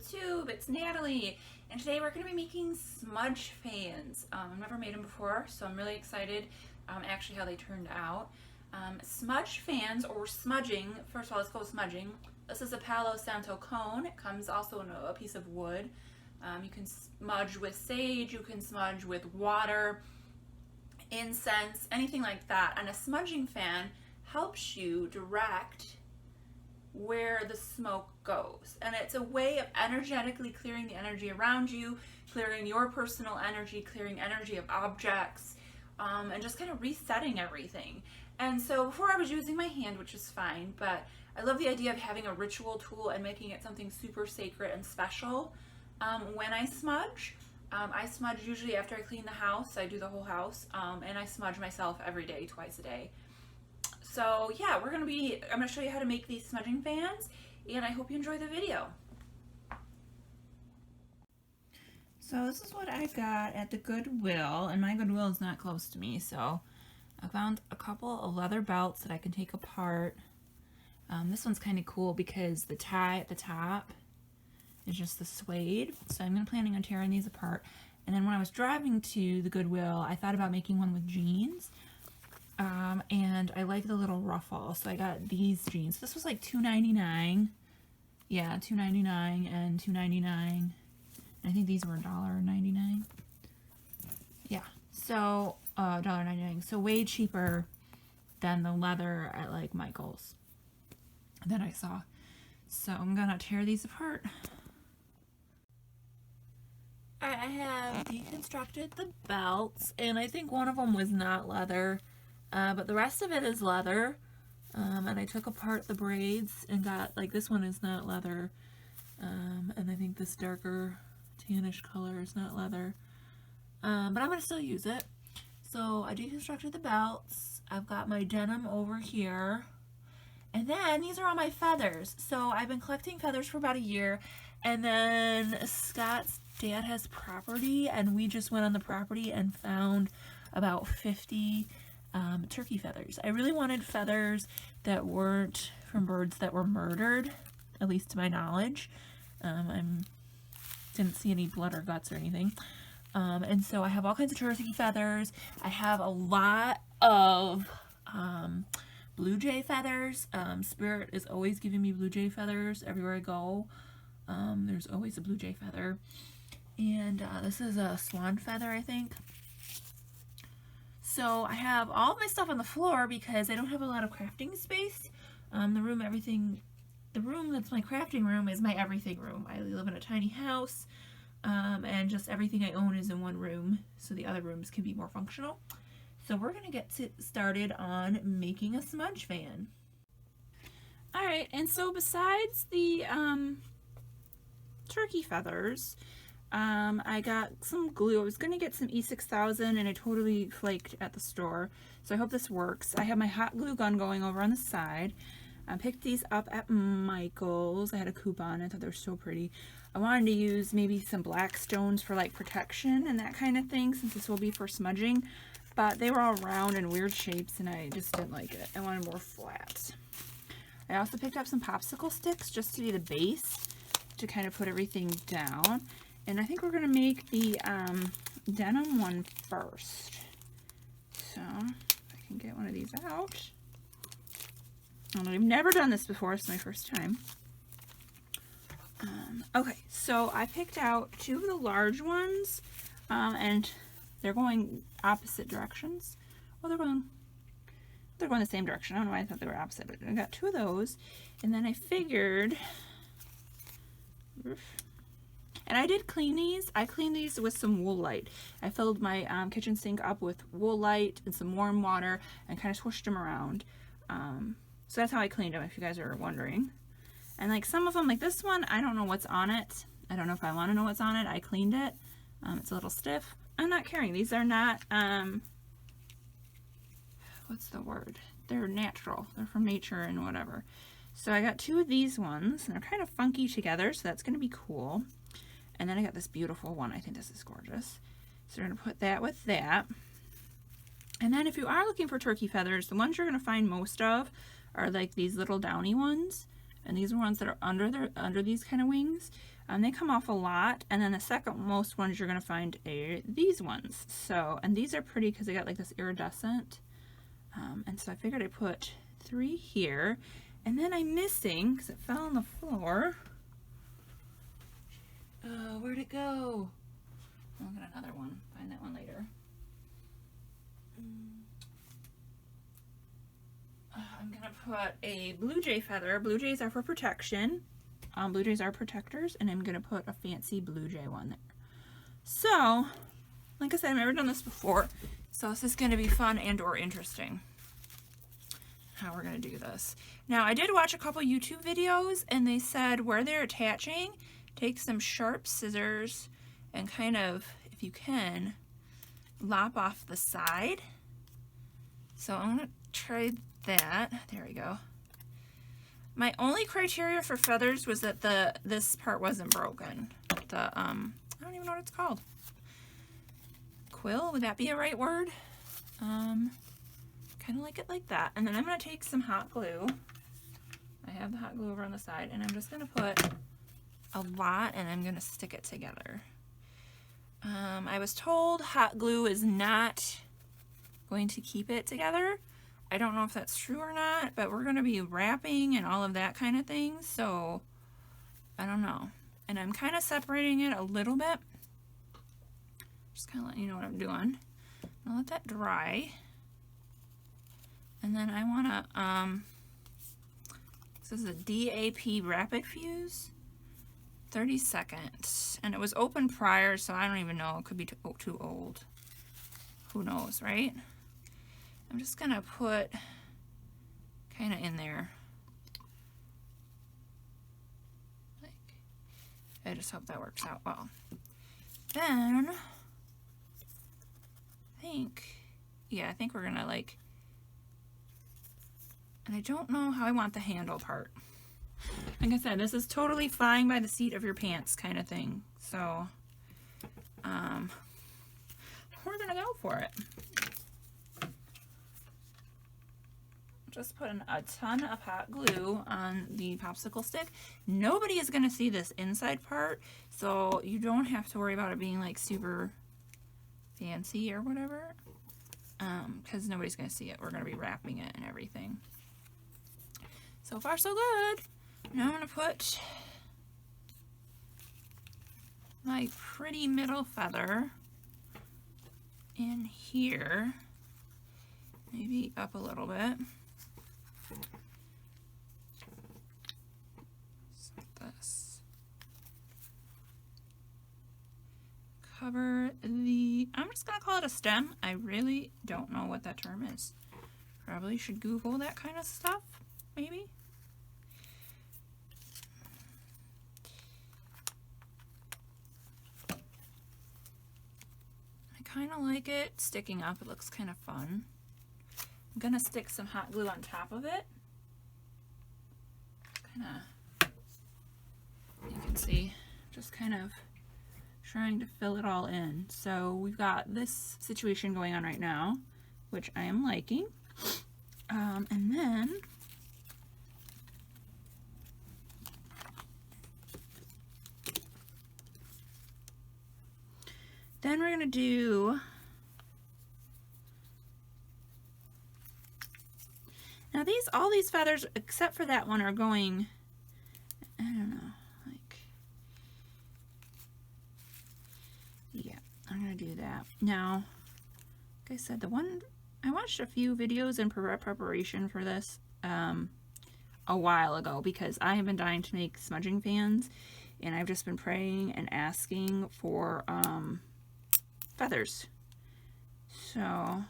YouTube, it's Natalie, and today we're going to be making smudge fans. I've never made them before, so I'm really excited actually how they turned out. Smudge fans, or smudging, first of all let's go with smudging. This is a Palo Santo cone. It comes also in a piece of wood. You can smudge with sage, you can smudge with water, incense, anything like that. And a smudging fan helps you direct where the smoke goes, and it's a way of energetically clearing the energy around you, clearing your personal energy, clearing energy of objects, and just kind of resetting everything. And so before I was using my hand, which is fine, but I love the idea of having a ritual tool and making it something super sacred and special. When I smudge usually after I clean the house. I do the whole house, and I smudge myself every day, twice a day. So yeah, I'm gonna show you how to make these smudging fans, and I hope you enjoy the video. So this is what I got at the Goodwill, and my Goodwill is not close to me, so I found a couple of leather belts that I can take apart. This one's kind of cool because the tie at the top is just the suede, so I'm planning on tearing these apart. And then when I was driving to the Goodwill, I thought about making one with jeans. And I like the little ruffle, so I got these jeans. This was like $2.99. Yeah, $2.99 and $2.99. And I think these were $1.99. Yeah, so $1.99. So way cheaper than the leather at like Michael's that I saw. So I'm gonna tear these apart. Alright, I have deconstructed the belts, and I think one of them was not leather. But the rest of it is leather, and I took apart the braids and got, like, this one is not leather, and I think this darker tannish color is not leather, but I'm going to still use it. So I deconstructed the belts. I've got my denim over here, and then these are all my feathers. So I've been collecting feathers for about a year, and then Scott's dad has property, and we just went on the property and found about 50 turkey feathers. I really wanted feathers that weren't from birds that were murdered, at least to my knowledge. I didn't see any blood or guts or anything. And so I have all kinds of turkey feathers. I have a lot of blue jay feathers. Spirit is always giving me blue jay feathers everywhere I go. There's always a blue jay feather. And this is a swan feather, I think. So I have all of my stuff on the floor because I don't have a lot of crafting space. The room that's my crafting room is my everything room. I live in a tiny house, and just everything I own is in one room, so the other rooms can be more functional. So we're gonna get started on making a smudge fan. Alright, and so besides the turkey feathers, I got some glue. I was going to get some E6000 and I totally flaked at the store. So I hope this works. I have my hot glue gun going over on the side. I picked these up at Michael's. I had a coupon. I thought they were so pretty. I wanted to use maybe some black stones for like protection and that kind of thing, since this will be for smudging. But they were all round and weird shapes and I just didn't like it. I wanted more flat. I also picked up some popsicle sticks just to be the base to kind of put everything down. And I think we're going to make the denim one first. So, I can get one of these out. And I've never done this before. It's my first time. Okay, so I picked out two of the large ones. And they're going opposite directions. Well, they're going the same direction. I don't know why I thought they were opposite. But I got two of those. And then I figured... And I did clean these. I cleaned these with some Woolite. I filled my kitchen sink up with Woolite and some warm water and kind of swished them around. So that's how I cleaned them, if you guys are wondering. And like some of them, like this one, I don't know what's on it. I don't know if I want to know what's on it. I cleaned it. It's a little stiff. I'm not caring. These are not, what's the word? They're natural. They're from nature and whatever. So I got two of these ones, and they're kind of funky together, so that's going to be cool. And then I got this beautiful one. I think this is gorgeous. So we're going to put that with that. And then if you are looking for turkey feathers, the ones you're going to find most of are like these little downy ones. and these are ones that are under these kind of wings. They come off a lot, and then the second most ones you're going to find are these ones. So, and these are pretty because they got like this iridescent, and so I figured I'd put 3 here, and then I'm missing, because it fell on the floor. Oh, where'd it go? I'll get another one, find that one later. I'm gonna put a blue jay feather. Blue jays are for protection. Blue jays are protectors, and I'm gonna put a fancy blue jay one there. So, like I said, I've never done this before, so this is gonna be fun and or interesting how we're gonna do this. Now, I did watch a couple YouTube videos, and they said where they're attaching, take some sharp scissors and kind of, if you can, lop off the side. So I'm gonna try that. There we go. My only criteria for feathers was that this part wasn't broken. The I don't even know what it's called. Quill, would that be a right word? Kind of like it like that. And then I'm gonna take some hot glue. I have the hot glue over on the side, and I'm just gonna put a lot, and I'm gonna stick it together. I was told hot glue is not going to keep it together. I don't know if that's true or not, but we're going to be wrapping and all of that kind of thing, so I don't know. And I'm kind of separating it a little bit. Just kind of letting you know what I'm doing. I'll let that dry. And then I want to, this is a DAP Rapid Fuse, 30 seconds. And it was open prior, so I don't even know. It could be too old. Who knows, right? I'm just gonna put kind of in there. Like, I just hope that works out well. Then, I think we're gonna like, and I don't know how I want the handle part. Like I said, this is totally flying by the seat of your pants kind of thing. So, we're gonna go for it. Just putting a ton of hot glue on the popsicle stick. Nobody is going to see this inside part, so you don't have to worry about it being like super fancy or whatever, because nobody's going to see it. We're going to be wrapping it and everything. So far so good. Now I'm going to put my pretty middle feather in here, maybe up a little bit. Cover the, I'm just gonna call it a stem. I really don't know what that term is. Probably should Google that kind of stuff, maybe. I kind of like it sticking up. It looks kind of fun. I'm gonna stick some hot glue on top of it. Kind of, you can see, just kind of trying to fill it all in. So we've got this situation going on right now, which I am liking. And then we're gonna do, now all these feathers except for that one are going, I don't know, like, yeah, I'm gonna do that. Now, like I said, I watched a few videos in preparation for this a while ago, because I have been dying to make smudging fans, and I've just been praying and asking for feathers. So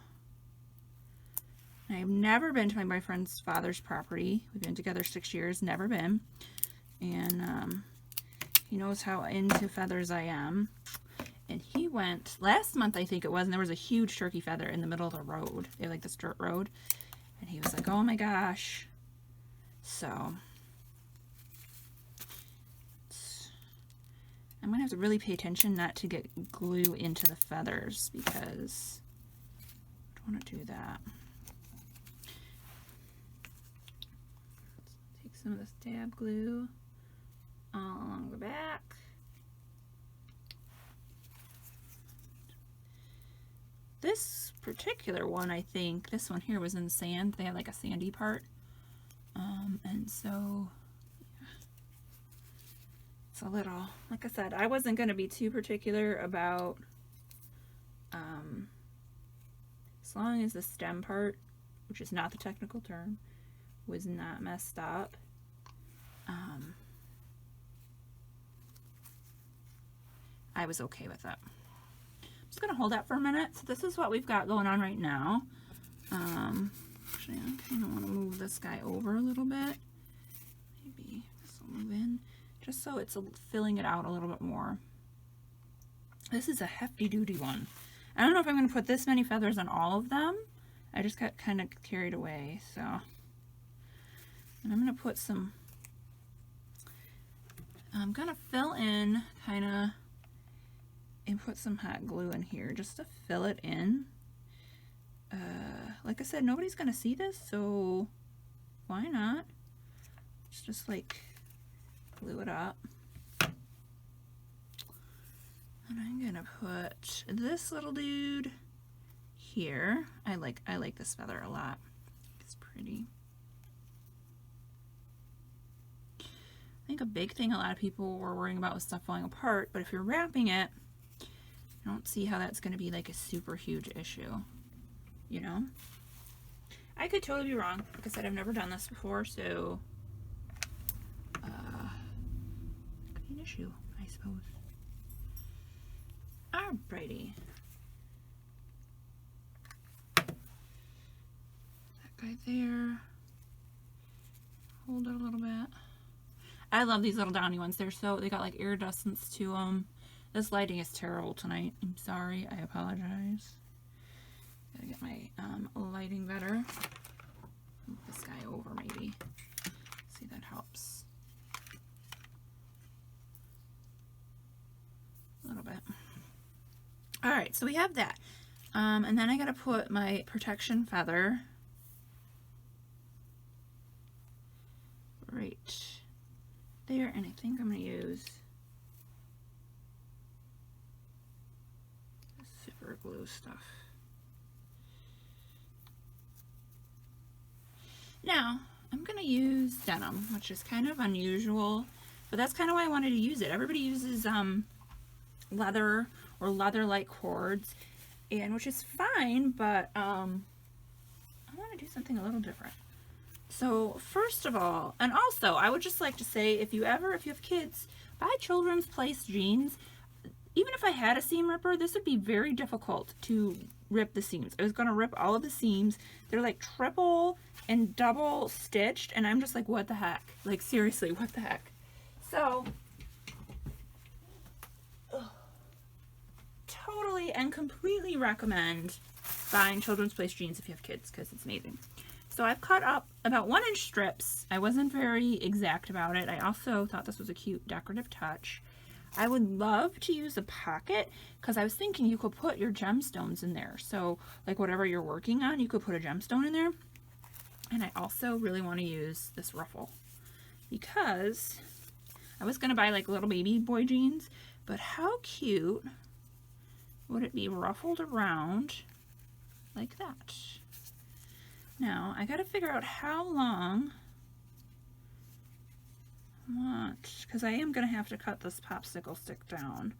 I've never been to my boyfriend's father's property. We've been together 6 years, never been. And he knows how into feathers I am. And he went last month, I think it was, and there was a huge turkey feather in the middle of the road. They have like this dirt road. And he was like, oh my gosh. So I'm going to have to really pay attention not to get glue into the feathers, because I don't want to do that. Let's take some of this dab glue all along the back. This particular one, I think, this one here was in sand. They had like a sandy part. And so, yeah. It's a little, like I said, I wasn't going to be too particular about, as long as the stem part, which is not the technical term, was not messed up. I was okay with it. I'm just going to hold that for a minute. So this is what we've got going on right now. Actually, I kind of want to move this guy over a little bit. Maybe this will move in, just so it's filling it out a little bit more. This is a hefty duty one. I don't know if I'm going to put this many feathers on all of them. I just got kind of carried away, so. And I'm going to put some, I'm going to fill in kind of, and put some hot glue in here just to fill it in. Like I said, nobody's going to see this, so why not? Just like glue it up. And I'm going to put this little dude here. I like this feather a lot. It's pretty. I think a big thing a lot of people were worrying about was stuff falling apart, but if you're wrapping it, I don't see how that's going to be like a super huge issue, you know? I could totally be wrong. Like I said, I've never done this before, so could be an issue, I suppose. Alrighty. That guy there. Hold it a little bit. I love these little downy ones. They got like iridescence to them. This lighting is terrible tonight. I'm sorry. I apologize. Gotta get my lighting better. Move this guy over maybe. See, that helps. A little bit. Alright, so we have that. And then I gotta put my protection feather right there, and I think I'm gonna use super glue stuff. Now, I'm going to use denim, which is kind of unusual, but that's kind of why I wanted to use it. Everybody uses leather or leather-like cords, and which is fine, but I want to do something a little different. So first of all, and also I would just like to say, if you have kids, buy Children's Place jeans. Even if I had a seam ripper, this would be very difficult to rip the seams. I was going to rip all of the seams. They're like triple and double stitched, and I'm just like, what the heck? Like, seriously, what the heck? So, totally and completely recommend buying Children's Place jeans if you have kids, because it's amazing. So I've cut up about 1-inch strips. I wasn't very exact about it. I also thought this was a cute decorative touch. I would love to use a pocket, because I was thinking you could put your gemstones in there. So like whatever you're working on, you could put a gemstone in there. And I also really want to use this ruffle, because I was going to buy like little baby boy jeans, but how cute would it be ruffled around like that? Now I got to figure out how long I want, because I am going to have to cut this popsicle stick down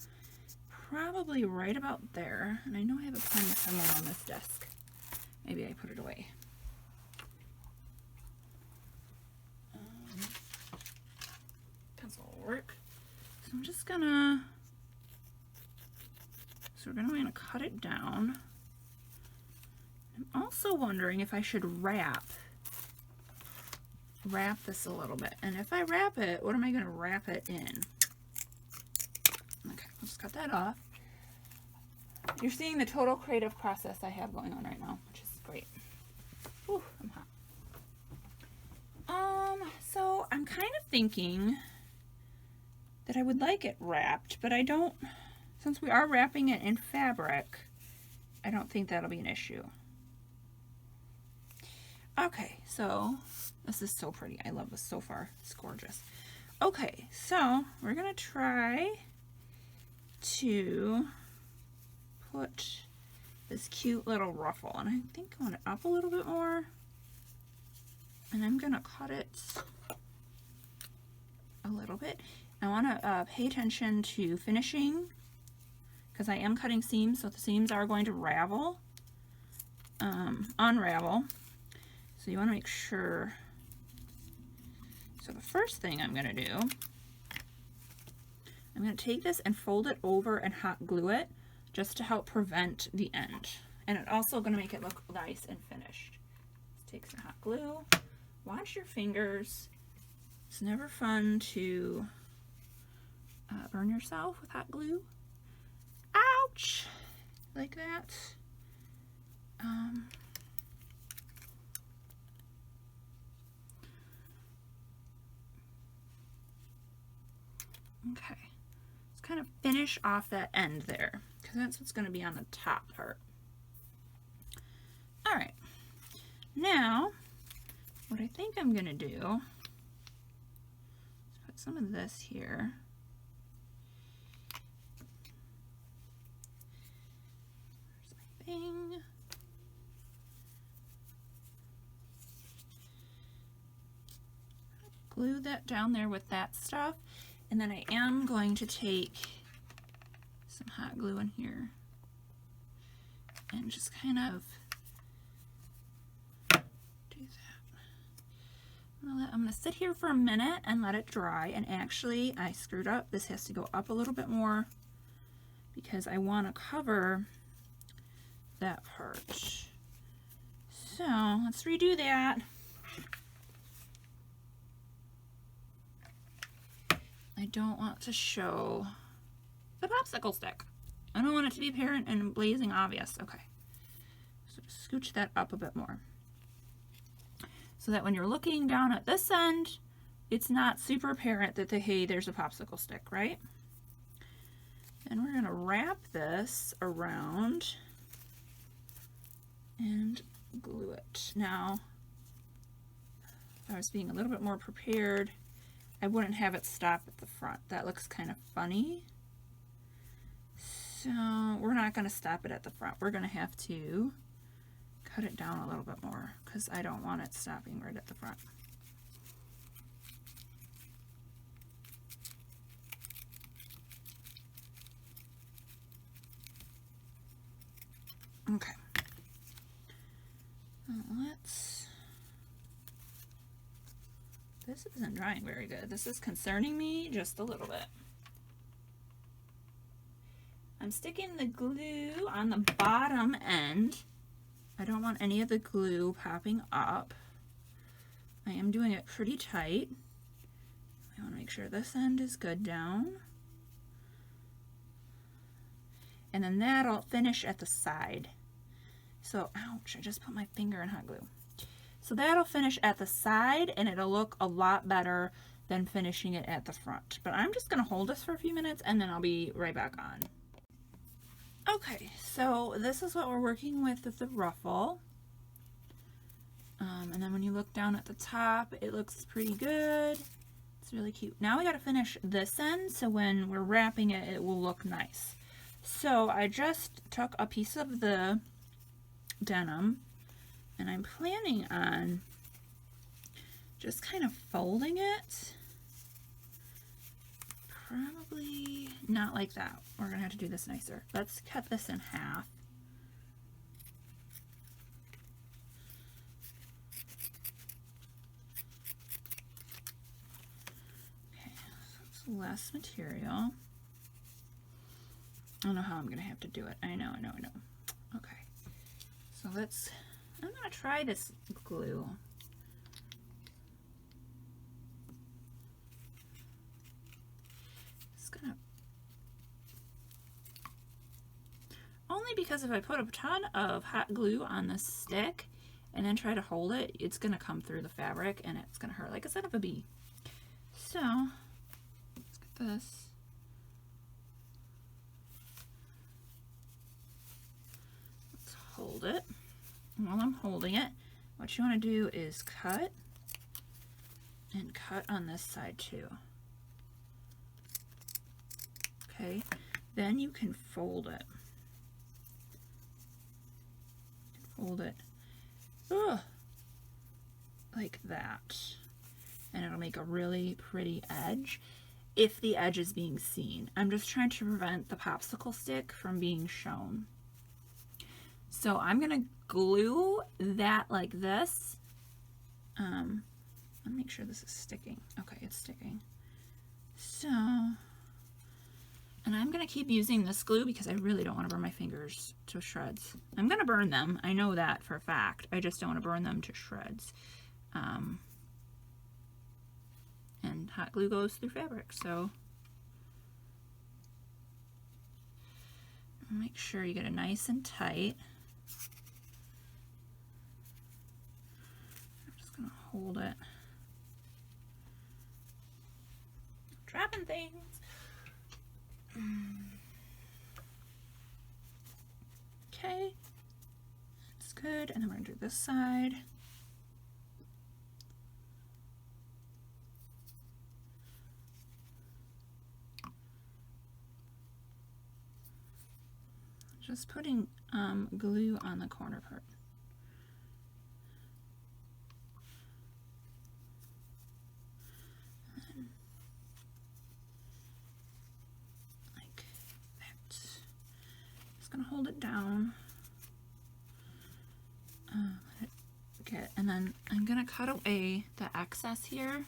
probably right about there. And I know I have a pen somewhere on this desk. Maybe I put it away. Pencil will work. So I'm just gonna, so we're gonna cut it down. I'm also wondering if I should wrap this a little bit. And if I wrap it, what am I gonna wrap it in? Okay, let's cut that off. You're seeing the total creative process I have going on right now, which is great. Whew, I'm hot. So I'm kind of thinking that I would like it wrapped, but I don't, since we are wrapping it in fabric, I don't think that'll be an issue. Okay, so this is so pretty. I love this so far. It's gorgeous. Okay, so we're gonna try to put this cute little ruffle, and I think I want it up a little bit more, and I'm gonna cut it a little bit. I want to pay attention to finishing, because I am cutting seams, so the seams are going to unravel. So you want to make sure. So the first thing I'm going to do, I'm going to take this and fold it over and hot glue it just to help prevent the end. And it's also going to make it look nice and finished. Let's take some hot glue. Watch your fingers. It's never fun to burn yourself with hot glue. Ouch! Like that. Okay. Let's kind of finish off that end there, because that's what's going to be on the top part. All right. Now, what I think I'm going to do is put some of this here. There's my thing. Glue that down there with that stuff. And then I am going to take some hot glue in here and just kind of do that. I'm going to sit here for a minute and let it dry. And actually, I screwed up. This has to go up a little bit more because I want to cover that part. So let's redo that. I don't want to show the popsicle stick. I don't want it to be apparent and blazing obvious. Okay. So just scooch that up a bit more, so that when you're looking down at this end, it's not super apparent that hey, there's a popsicle stick, right? And we're gonna wrap this around and glue it. Now, if I was being a little bit more prepared, I wouldn't have it stop at the front. That looks kind of funny. So we're not going to stop it at the front. We're going to have to cut it down a little bit more because I don't want it stopping right at the front. Okay. This isn't drying very good. This is concerning me just a little bit. I'm sticking the glue on the bottom end. I don't want any of the glue popping up. I am doing it pretty tight. I want to make sure this end is good down. And then that'll finish at the side. So, ouch, I just put my finger in hot glue. So that'll finish at the side, and it'll look a lot better than finishing it at the front. But I'm just going to hold this for a few minutes, and then I'll be right back on. Okay, so this is what we're working with the ruffle. And then when you look down at the top, it looks pretty good. It's really cute. Now we got to finish this end, so when we're wrapping it, it will look nice. So I just took a piece of the denim, and I'm planning on just kind of folding it. Probably not like that. We're going to have to do this nicer. Let's cut this in half. Okay, so it's less material. I don't know how I'm going to have to do it. I know. Okay. So I'm going to try this glue. It's going to, only because if I put a ton of hot glue on this stick and then try to hold it, it's going to come through the fabric and it's going to hurt like a son of a bee. So, let's get this. Hold it. And while I'm holding it, what you want to do is cut and cut on this side too. Okay, then you can fold it. Fold it like that, and it'll make a really pretty edge if the edge is being seen. I'm just trying to prevent the popsicle stick from being shown. So I'm gonna glue that like this. Let me make sure this is sticking. Okay, it's sticking. So, and I'm gonna keep using this glue because I really don't want to burn my fingers to shreds. I'm gonna burn them. I know that for a fact. I just don't want to burn them to shreds. And hot glue goes through fabric, so make sure you get it nice and tight. I'm just gonna hold it. Dropping things. Okay, that's good. And then we're gonna do this side. Just putting glue on the corner part. And like that. Just gonna hold it down. Okay, and then I'm gonna cut away the excess here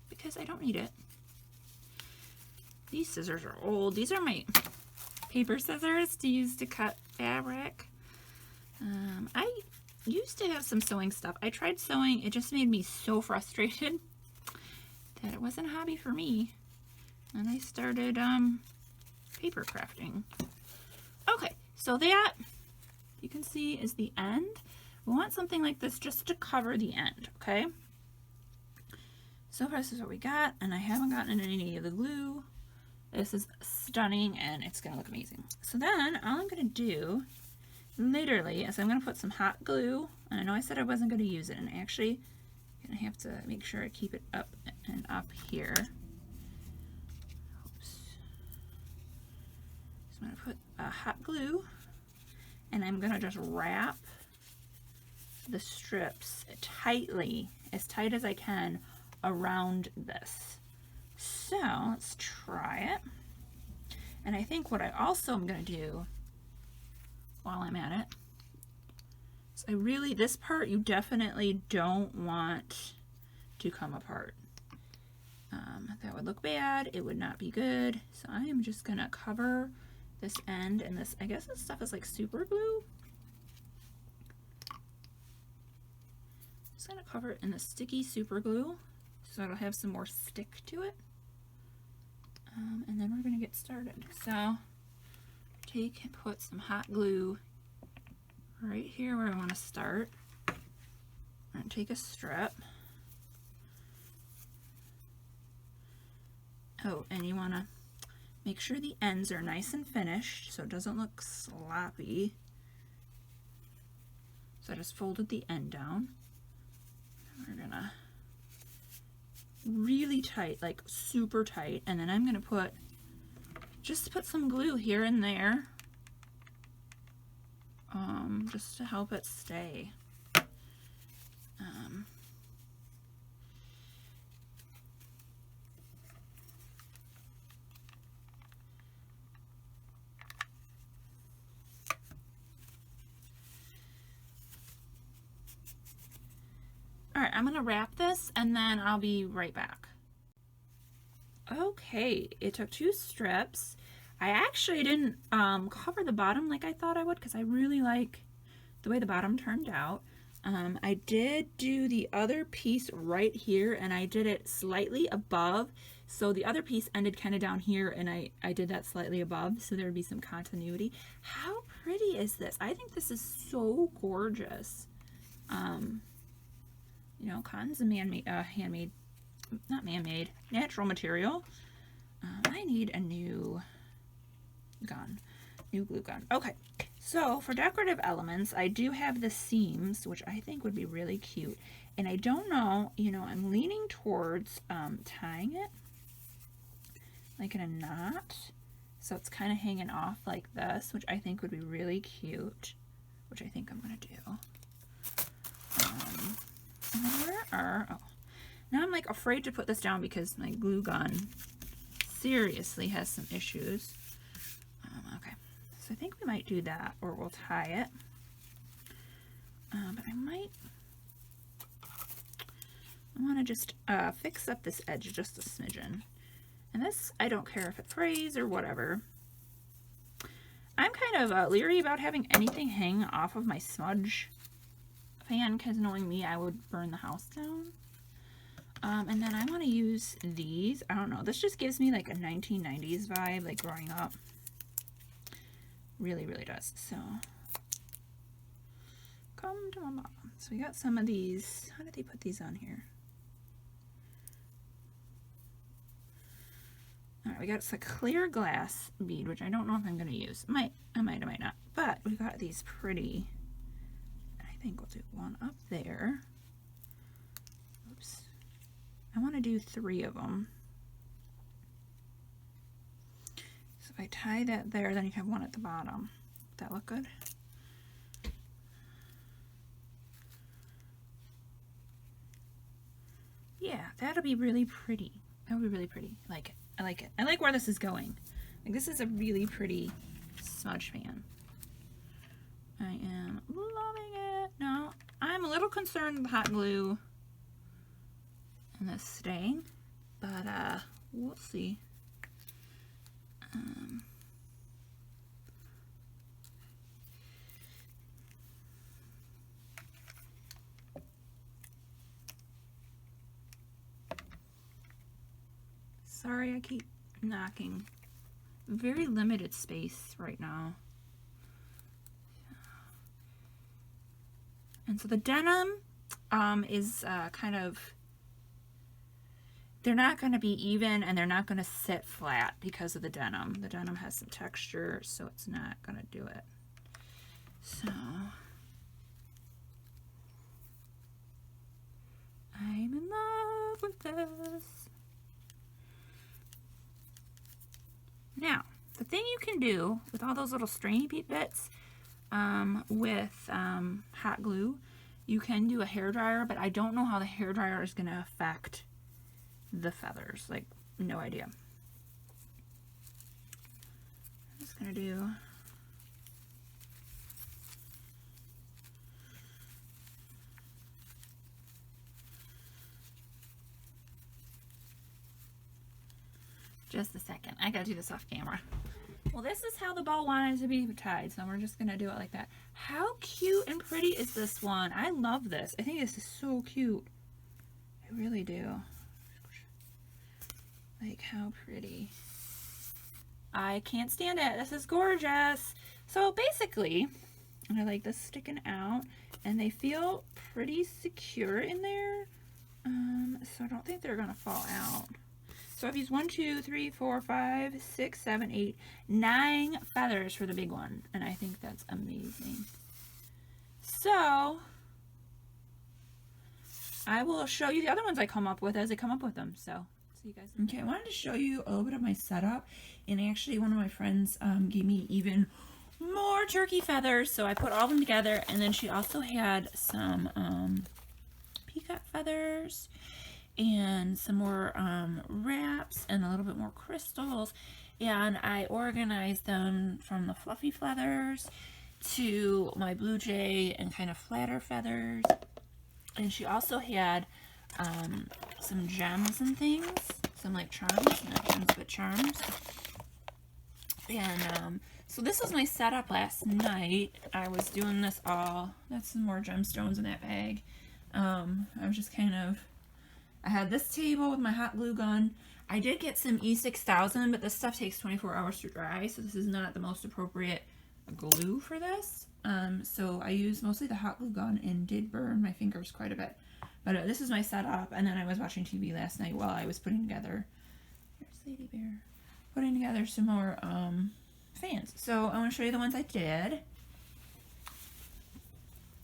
because I don't need it. These scissors are old. These are my paper scissors to use to cut fabric. I used to have some sewing stuff. I tried sewing. It just made me so frustrated that it wasn't a hobby for me. And I started paper crafting. Okay, so that you can see is the end. We want something like this just to cover the end, okay? So far this is what we got, and I haven't gotten any of the glue. This is stunning and it's gonna look amazing. So then all I'm gonna do literally is I'm gonna put some hot glue, and I know I said I wasn't gonna use it, and actually I'm gonna have to make sure I keep it up and up here. Oops. So I'm gonna put hot glue, and I'm gonna just wrap the strips tightly, as tight as I can, around this. So let's try it. And I think what I also am going to do while I'm at it is this part you definitely don't want to come apart. That would look bad. It would not be good. So I am just going to cover this end, and this, I guess this stuff is like super glue. Just going to cover it in the sticky super glue so it'll have some more stick to it. And then we're going to get started. So take and put some hot glue right here where I want to start. I'm going to take a strip. Oh, and you want to make sure the ends are nice and finished so it doesn't look sloppy. So I just folded the end down. We're going to really tight, like super tight, and then I'm going to put some glue here and there just to help it stay. All right, I'm going to wrap this and then I'll be right back. Okay, it took 2 strips. I actually didn't cover the bottom like I thought I would because I really like the way the bottom turned out. I did do the other piece right here, and I did it slightly above. So the other piece ended kind of down here, and I did that slightly above, so there would be some continuity. How pretty is this? I think this is so gorgeous. You know, cotton's a man-made, handmade, not man-made, natural material. I need a new gun, new glue gun. Okay, So for decorative elements, I do have the seams, which I think would be really cute. And I don't know, you know, I'm leaning towards tying it like in a knot. So it's kind of hanging off like this, which I think would be really cute, which I think I'm going to do. And then where are, oh, now I'm like afraid to put this down because my glue gun seriously has some issues. Okay, so I think we might do that, or we'll tie it. But I want to just fix up this edge just a smidgen. And this, I don't care if it frays or whatever. I'm kind of leery about having anything hang off of my smudge fan, because knowing me, I would burn the house down. And then I want to use these. I don't know. This just gives me like a 1990s vibe, like growing up. Really, really does. So, come to my mom. So we got some of these. How did they put these on here? All right, we got a clear glass bead, which I don't know if I'm going to use. I might not. But we got these pretty. I think we'll do one up there. Oops. I want to do 3 of them. So if I tie that there, then you have one at the bottom. Does that look good? Yeah, that'll be really pretty. That'll be really pretty. Like, I like it. I like where this is going. Like, this is a really pretty smudge fan. I am loving it. Now, I'm a little concerned with hot glue and this staying, but we'll see. Sorry, I keep knocking. Very limited space right now. And so the denim is kind of, they're not going to be even, and they're not going to sit flat because of the denim. The denim has some texture, so it's not going to do it. So I'm in love with this. Now, the thing you can do with all those little strainy bits with hot glue, you can do a hairdryer, but I don't know how the hairdryer is going to affect the feathers. Like, no idea. I'm just going to do just a second. I gotta do this off camera. Well, this is how the bow wanted to be tied, so we're just gonna do it like that. How cute and pretty is this one? I love this. I think this is so cute. I really do. Like, how pretty. I can't stand it. This is gorgeous. So basically, I like this sticking out, and they feel pretty secure in there. So I don't think they're gonna fall out. So I've used 1, 2, 3, 4, 5, 6, 7, 8, 9 feathers for the big one, and I think that's amazing. So I will show you the other ones I come up with as I come up with them. So see you guys. Okay, I wanted to show you a little bit of my setup, and actually one of my friends gave me even more turkey feathers, so I put all of them together, and then she also had some peacock feathers and some more wraps and a little bit more crystals, and I organized them from the fluffy feathers to my blue jay and kind of flatter feathers. And she also had some gems and things, some like charms, not gems but charms. And so this was my setup last night. I was doing this all. That's some more gemstones in that bag. I was just kind of, I had this table with my hot glue gun. I did get some E6000, but this stuff takes 24 hours to dry, so this is not the most appropriate glue for this. So I used mostly the hot glue gun and did burn my fingers quite a bit. But this is my setup, and then I was watching TV last night while I was putting together, there's Lady Bear, putting together some more fans. So I want to show you the ones I did.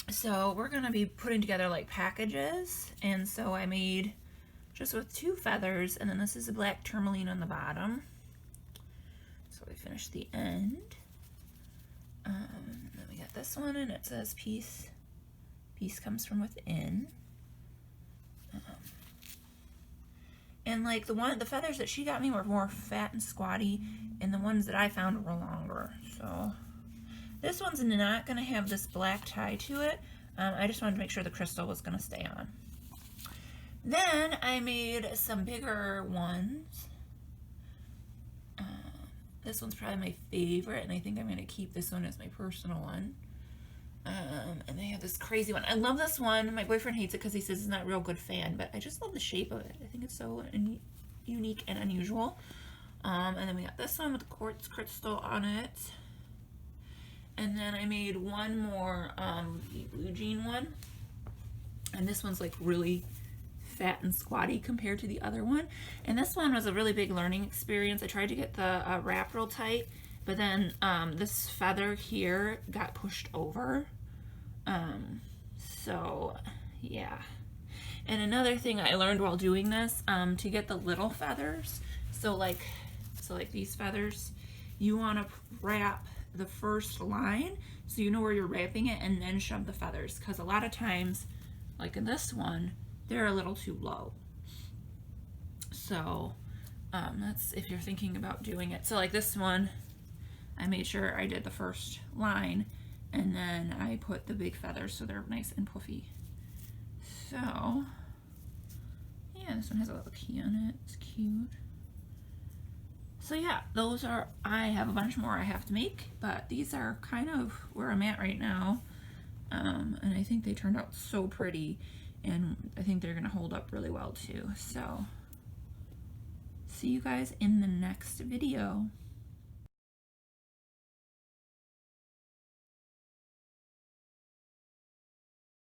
So we're gonna be putting together like packages, and so I made just with 2 feathers, and then this is a black tourmaline on the bottom. So we finished the end. Then we got this one, and it says peace comes from within. And like the feathers that she got me were more fat and squatty, and the ones that I found were longer. So this one's not gonna have this black tie to it. I just wanted to make sure the crystal was gonna stay on. Then I made some bigger ones. This one's probably my favorite, and I think I'm gonna keep this one as my personal one. And they have this crazy one. I love this one. My boyfriend hates it because he says he's not a real good fan, but I just love the shape of it. I think it's so unique and unusual. And then we got this one with the quartz crystal on it. And then I made one more blue jean one. And this one's like really fat and squatty compared to the other one. And this one was a really big learning experience. I tried to get the wrap real tight, but then this feather here got pushed over. So yeah. And another thing I learned while doing this, to get the little feathers, so like these feathers, you want to wrap the first line so you know where you're wrapping it, and then shove the feathers, because a lot of times, like in this one, they're a little too low. So that's if you're thinking about doing it. So like this one, I made sure I did the first line, and then I put the big feathers so they're nice and puffy. So yeah, this one has a little key on it. It's cute. So yeah, those are, I have a bunch more I have to make, but these are kind of where I'm at right now. And I think they turned out so pretty, and I think they're gonna hold up really well too. So see you guys in the next video.